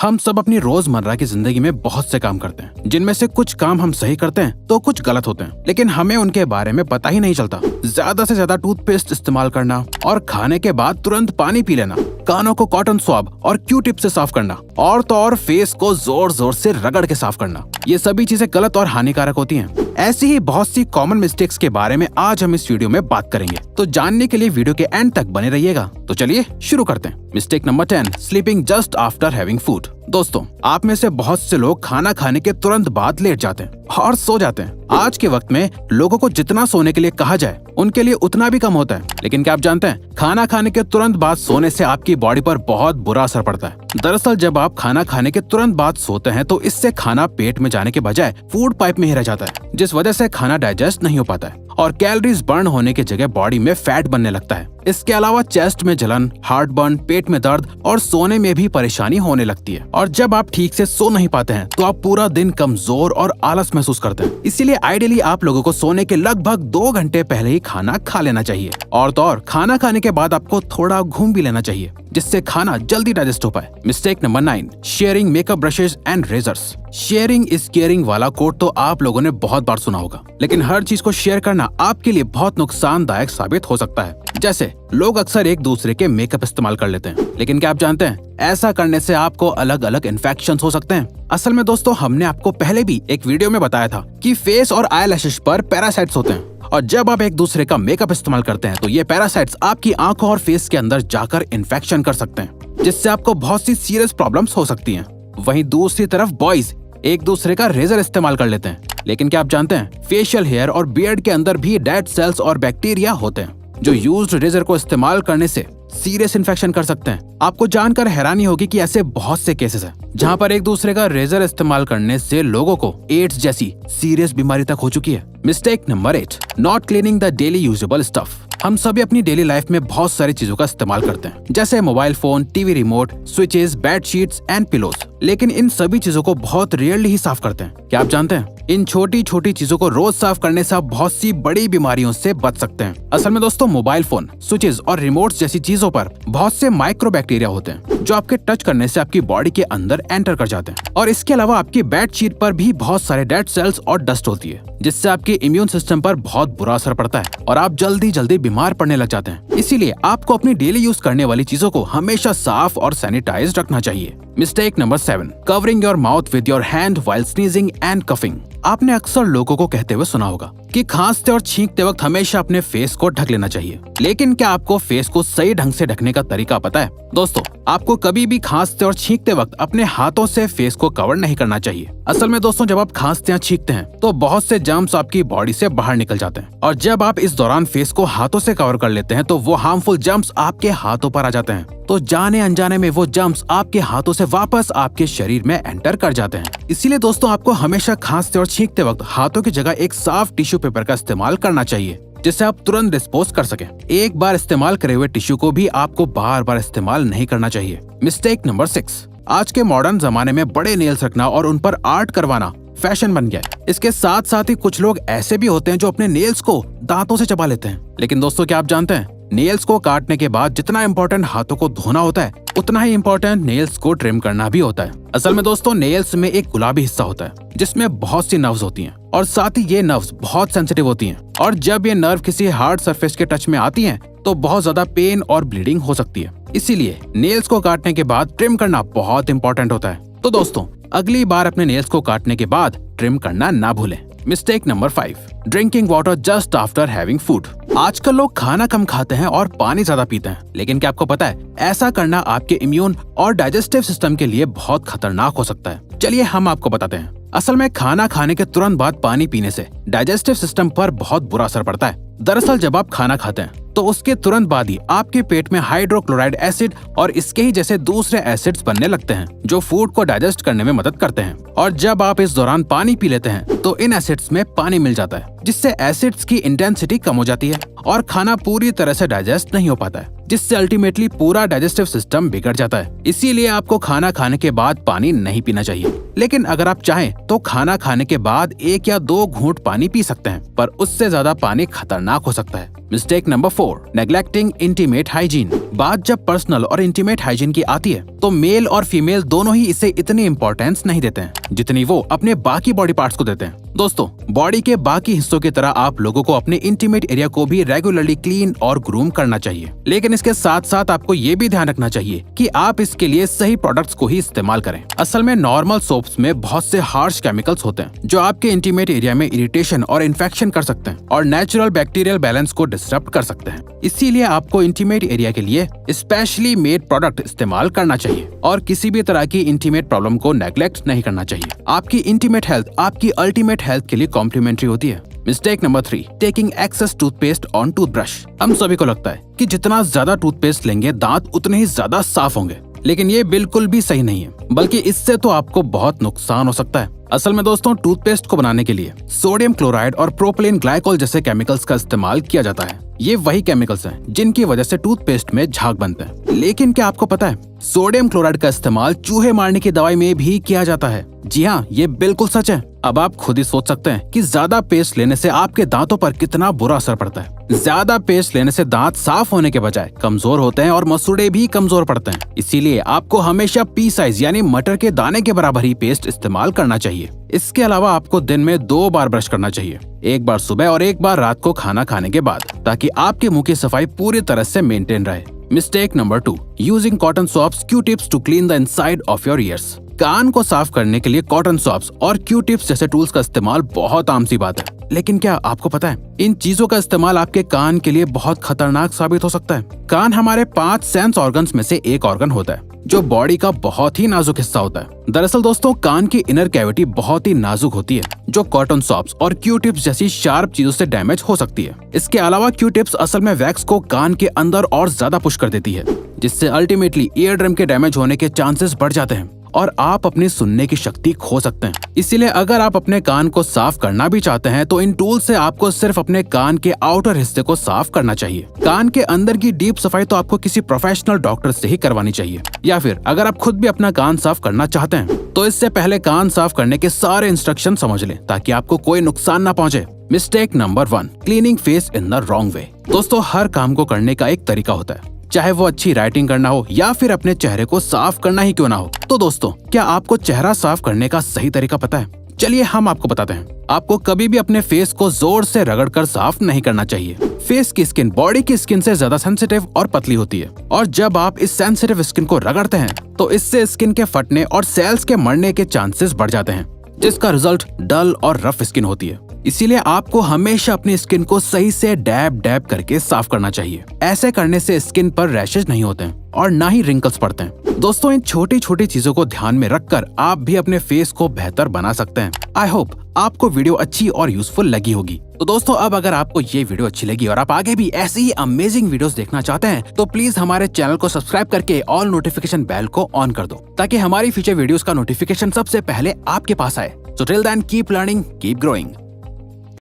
हम सब अपनी रोजमर्रा की जिंदगी में बहुत से काम करते हैं, जिनमें से कुछ काम हम सही करते हैं तो कुछ गलत होते हैं, लेकिन हमें उनके बारे में पता ही नहीं चलता। ज्यादा से ज्यादा टूथपेस्ट इस्तेमाल करना और खाने के बाद तुरंत पानी पी लेना, कानों को कॉटन स्वैब और क्यू टिप से साफ करना और तो और फेस को जोर जोर से रगड़ के साफ करना, ये सभी चीजें गलत और हानिकारक होती हैं। ऐसी ही बहुत सी कॉमन मिस्टेक्स के बारे में आज हम इस वीडियो में बात करेंगे, तो जानने के लिए वीडियो के एंड तक बने रहिएगा। तो चलिए शुरू करते हैं। Mistake number 10, sleeping just after having food. दोस्तों, आप में से बहुत से लोग खाना खाने के तुरंत बाद लेट जाते हैं और सो जाते हैं। आज के वक्त में लोगों को जितना सोने के लिए कहा जाए उनके लिए उतना भी कम होता है, लेकिन क्या आप जानते हैं खाना खाने के तुरंत बाद सोने से आपकी बॉडी पर बहुत बुरा असर पड़ता है। दरअसल जब आप खाना खाने के तुरंत बाद सोते हैं तो इससे खाना पेट में जाने के बजाय फूड पाइप में ही रह जाता है, जिस वजह से खाना डाइजेस्ट नहीं हो पाता है और कैलोरीज बर्न होने की जगह बॉडी में फैट बनने लगता है। इसके अलावा चेस्ट में जलन, हार्ट बर्न, पेट में दर्द और सोने में भी परेशानी होने लगती है। और जब आप ठीक से सो नहीं पाते हैं तो आप पूरा दिन कमजोर और आलस महसूस करते हैं। इसीलिए आइडियली आप लोगों को सोने के लगभग 2 घंटे पहले ही खाना खा लेना चाहिए। और तो और खाना खाने के बाद आपको थोड़ा घूम भी लेना चाहिए, जिससे खाना जल्दी डाइजेस्ट हो पाए। Mistake number 9, sharing makeup brushes and razors. Sharing is caring वाला कोट तो आप लोगों ने बहुत बार सुना होगा, लेकिन हर चीज को शेयर करना आपके लिए बहुत नुकसानदायक साबित हो सकता है। जैसे लोग अक्सर एक दूसरे के मेकअप इस्तेमाल कर लेते हैं, लेकिन क्या आप जानते हैं ऐसा करने से आपको अलग अलग इन्फेक्शंस हो सकते हैं। असल में दोस्तों, हमने आपको पहले भी एक वीडियो में बताया था कि फेस और आईलैशेस पर पैरासाइट्स होते हैं, और जब आप एक दूसरे का मेकअप इस्तेमाल करते हैं तो ये पैरासाइट्स आपकी आंखों और फेस के अंदर जाकर इन्फेक्शन कर सकते हैं, जिससे आपको बहुत सी सीरियस प्रॉब्लम्स हो सकती हैं। वहीं दूसरी तरफ बॉयज एक दूसरे का रेजर इस्तेमाल कर लेते हैं, लेकिन क्या आप जानते हैं फेशियल हेयर और बियर्ड के अंदर भी डेड सेल्स और बैक्टीरिया होते हैं, जो यूज्ड रेजर को इस्तेमाल करने से सीरियस इन्फेक्शन कर सकते हैं। आपको जानकर हैरानी होगी कि ऐसे बहुत से केसेस हैं जहां पर एक दूसरे का रेजर इस्तेमाल करने से लोगों को एड्स जैसी सीरियस बीमारी तक हो चुकी है। Mistake number 8, not cleaning the daily usable stuff. हम सभी अपनी डेली लाइफ में बहुत सारी चीजों का इस्तेमाल करते हैं, जैसे mobile phone, TV remote, switches, bedsheets and pillows, लेकिन इन सभी चीजों को बहुत रेयरली ही साफ करते हैं। क्या आप जानते हैं इन छोटी छोटी चीजों को रोज साफ करने से आप बहुत सी बड़ी बीमारियों से बच सकते हैं। असल में दोस्तों, मोबाइल फोन, स्विचेस और रिमोट्स जैसी चीजों पर बहुत से माइक्रो बैक्टीरिया होते हैं, जो आपके टच करने से आपकी बॉडी के अंदर एंटर कर जाते हैं। और इसके अलावा आपकी बेडशीट पर भी बहुत सारे डेड सेल्स और डस्ट होती है, जिससे आपके इम्यून सिस्टम पर बहुत बुरा असर पड़ता है और आप जल्दी जल्दी बीमार पड़ने लग जाते हैं। इसीलिए आपको अपनी डेली यूज करने वाली चीजों को हमेशा साफ और सैनिटाइज रखना चाहिए। Mistake number 7, covering your mouth with your hand while sneezing and coughing. आपने अक्सर लोगों को कहते हुए सुना होगा कि खांसते और छींकते वक्त हमेशा अपने फेस को ढक लेना चाहिए, लेकिन क्या आपको फेस को सही ढंग से ढकने का तरीका पता है? दोस्तों, आपको कभी भी खांसते और छींकते वक्त अपने हाथों से फेस को कवर नहीं करना चाहिए। असल में दोस्तों, जब आप खांसते या छींकते हैं तो बहुत से जर्म्स आपकी बॉडी से बाहर निकल जाते हैं, और जब आप इस दौरान फेस को हाथों से कवर कर लेते हैं तो वो हार्मफुल जर्म्स आपके हाथों पर आ जाते हैं। तो जाने अनजाने में वो जर्म्स आपके हाथों से वापस आपके शरीर में एंटर कर जाते हैं। इसीलिए दोस्तों, आपको हमेशा खांसते और छींकते वक्त हाथों की जगह एक साफ टिश्यू पेपर का इस्तेमाल करना चाहिए, जिससे आप तुरंत डिस्पोज कर सकें। एक बार इस्तेमाल करे हुए टिश्यू को भी आपको बार बार इस्तेमाल नहीं करना चाहिए। मिस्टेक नंबर 6, आज के मॉडर्न जमाने में बड़े नेल्स रखना और उन पर आर्ट करवाना फैशन बन गया है। इसके साथ साथ ही कुछ लोग ऐसे भी होते हैं जो अपने नेल्स को दांतों से चबा लेते हैं। लेकिन दोस्तों, क्या आप जानते हैं नेल्स को काटने के बाद जितना इम्पोर्टेंट हाथों को धोना होता है, उतना ही इम्पोर्टेंट नेल्स को ट्रिम करना भी होता है। असल में दोस्तों, नेल्स में एक गुलाबी हिस्सा होता है जिसमें बहुत सी नर्व्स होती हैं, और साथ ही ये नर्व्स बहुत सेंसिटिव होती हैं, और जब ये नर्व किसी हार्ड सरफेस के टच में आती हैं तो बहुत ज्यादा पेन और ब्लीडिंग हो सकती है। इसीलिए नेल्स को काटने के बाद ट्रिम करना बहुत इंपॉर्टेंट होता है। तो दोस्तों, अगली बार अपने नेल्स को काटने के बाद ट्रिम करना ना भूलें। Mistake number 5, drinking water just after having food. आजकल लोग खाना कम खाते हैं और पानी ज्यादा पीते हैं, लेकिन क्या आपको पता है ऐसा करना आपके इम्यून और डाइजेस्टिव सिस्टम के लिए बहुत खतरनाक हो सकता है। चलिए हम आपको बताते हैं। असल में खाना खाने के तुरंत बाद पानी पीने से डाइजेस्टिव सिस्टम पर बहुत बुरा असर पड़ता है। दरअसल जब आप खाना खाते हैं तो उसके तुरंत बाद ही आपके पेट में हाइड्रोक्लोराइड एसिड और इसके ही जैसे दूसरे एसिड्स बनने लगते हैं, जो फूड को डाइजेस्ट करने में मदद करते हैं। और जब आप इस दौरान पानी पी लेते हैं तो इन एसिड्स में पानी मिल जाता है, जिससे एसिड्स की इंटेंसिटी कम हो जाती है और खाना पूरी तरह से डाइजेस्ट नहीं हो पाता है, जिससे अल्टीमेटली पूरा डाइजेस्टिव सिस्टम बिगड़ जाता है। इसीलिए आपको खाना खाने के बाद पानी नहीं पीना चाहिए, लेकिन अगर आप चाहें तो खाना खाने के बाद 1 या 2 घूंट पानी पी सकते हैं, पर उससे ज्यादा पानी खतरनाक हो सकता है। Mistake number 4, 4. Neglecting intimate hygiene. बात जब पर्सनल और इंटीमेट हाइजीन की आती है तो मेल और फीमेल दोनों ही इसे इतनी इम्पोर्टेंस नहीं देते हैं जितनी वो अपने बाकी बॉडी पार्ट्स को देते हैं। दोस्तों, बॉडी के बाकी हिस्सों की तरह आप लोगों को अपने इंटीमेट एरिया को भी रेगुलरली क्लीन और ग्रूम करना चाहिए, लेकिन इसके साथ साथ आपको ये भी ध्यान रखना चाहिए कि आप इसके लिए सही प्रोडक्ट्स को ही इस्तेमाल करें। असल में नॉर्मल सोप्स में बहुत से हार्श केमिकल्स होते हैं जो आपके इंटीमेट एरिया में इरिटेशन और इन्फेक्शन कर सकते हैं और नेचुरल बैक्टीरियल बैलेंस को डिस्टर्ब कर सकते हैं। इसीलिए आपको इंटीमेट एरिया के लिए स्पेशली मेड प्रोडक्ट इस्तेमाल करना चाहिए और किसी भी तरह की इंटीमेट प्रॉब्लम को नेग्लेक्ट नहीं करना चाहिए। आपकी इंटीमेट हेल्थ आपकी अल्टीमेट हेल्थ के लिए कॉम्प्लीमेंट्री होती है। Mistake number 3, taking excess toothpaste on toothbrush. हम सभी को लगता है कि जितना ज्यादा टूथपेस्ट लेंगे दांत उतने ही ज्यादा साफ होंगे, लेकिन ये बिल्कुल भी सही नहीं है, बल्कि इससे तो आपको बहुत नुकसान हो सकता है। असल में दोस्तों, टूथपेस्ट को बनाने के लिए सोडियम क्लोराइड और प्रोपिलीन ग्लाइकोल जैसे केमिकल्स का इस्तेमाल किया जाता है। ये वही केमिकल्स हैं जिनकी वजह से टूथपेस्ट में झाग बनते हैं। लेकिन क्या आपको पता है, सोडियम क्लोराइड का इस्तेमाल चूहे मारने की दवाई में भी किया जाता है। जी हाँ, ये बिल्कुल सच है। अब आप खुद ही सोच सकते हैं कि ज्यादा पेस्ट लेने से आपके दांतों पर कितना बुरा असर पड़ता है। ज्यादा पेस्ट लेने से दांत साफ होने के बजाय कमजोर होते हैं और मसूड़े भी कमजोर पड़ते हैं। इसीलिए आपको हमेशा पी साइज यानी मटर के दाने के बराबर ही पेस्ट इस्तेमाल करना चाहिए। इसके अलावा आपको दिन में 2 बार ब्रश करना चाहिए, एक बार सुबह और एक बार रात को खाना खाने के बाद, ताकि आपके मुंह की सफाई पूरी तरह से मेंटेन रहे। Mistake number 2, using cotton swabs Q tips to clean the inside of your ears. कान को साफ करने के लिए कॉटन स्वॉप्स और क्यू टिप्स जैसे टूल्स का इस्तेमाल बहुत आम सी बात है, लेकिन क्या आपको पता है इन चीजों का इस्तेमाल आपके कान के लिए बहुत खतरनाक साबित हो सकता है। कान हमारे 5 सेंस ऑर्गन्स में से एक ऑर्गन होता है जो बॉडी का बहुत ही नाजुक हिस्सा होता है। दरअसल दोस्तों, कान की इनर कैविटी बहुत ही नाजुक होती है जो कॉटन स्वॉप्स और क्यू टिप्स जैसी शार्प चीजों से डैमेज हो सकती है। इसके अलावा क्यू टिप्स असल में वैक्स को कान के अंदर और ज्यादा पुश कर देती है, जिससे अल्टीमेटली ईयर ड्रम के डैमेज होने के चांसेस बढ़ जाते हैं और आप अपनी सुनने की शक्ति खो सकते हैं। इसीलिए अगर आप अपने कान को साफ करना भी चाहते हैं तो इन टूल से आपको सिर्फ अपने कान के आउटर हिस्से को साफ करना चाहिए। कान के अंदर की डीप सफाई तो आपको किसी प्रोफेशनल डॉक्टर से ही करवानी चाहिए, या फिर अगर आप खुद भी अपना कान साफ करना चाहते हैं तो इससे पहले कान साफ करने के सारे इंस्ट्रक्शन समझ लें ताकि आपको कोई नुकसान न पहुंचे। Mistake number 1, cleaning face in the wrong way. दोस्तों, हर काम को करने का एक तरीका होता है, चाहे वो अच्छी राइटिंग करना हो या फिर अपने चेहरे को साफ करना ही क्यों ना हो। तो दोस्तों, क्या आपको चेहरा साफ करने का सही तरीका पता है? चलिए हम आपको बताते हैं। आपको कभी भी अपने फेस को जोर से रगड़कर साफ नहीं करना चाहिए। फेस की स्किन बॉडी की स्किन से ज्यादा सेंसिटिव और पतली होती है, और जब आप इस सेंसिटिव स्किन को रगड़ते हैं तो इससे स्किन के फटने और सेल्स के मरने के चांसेस बढ़ जाते हैं, जिसका रिजल्ट डल और रफ स्किन होती है। इसीलिए आपको हमेशा अपनी स्किन को सही से डैब डैब करके साफ करना चाहिए। ऐसे करने से स्किन पर रैशेज नहीं होते हैं और ना ही रिंकल्स पड़ते हैं। दोस्तों, इन छोटी छोटी चीजों को ध्यान में रखकर आप भी अपने फेस को बेहतर बना सकते हैं। आई होप आपको वीडियो अच्छी और यूजफुल लगी होगी। तो दोस्तों, अब अगर आपको ये वीडियो अच्छी लगी और आप आगे भी ऐसी ही अमेजिंग वीडियोस देखना चाहते हैं तो प्लीज हमारे चैनल को सब्सक्राइब करके ऑल नोटिफिकेशन बेल को ऑन कर दो, ताकि हमारी फ्यूचर वीडियोस का नोटिफिकेशन सबसे पहले आपके पास आए। So till then, keep learning, keep growing.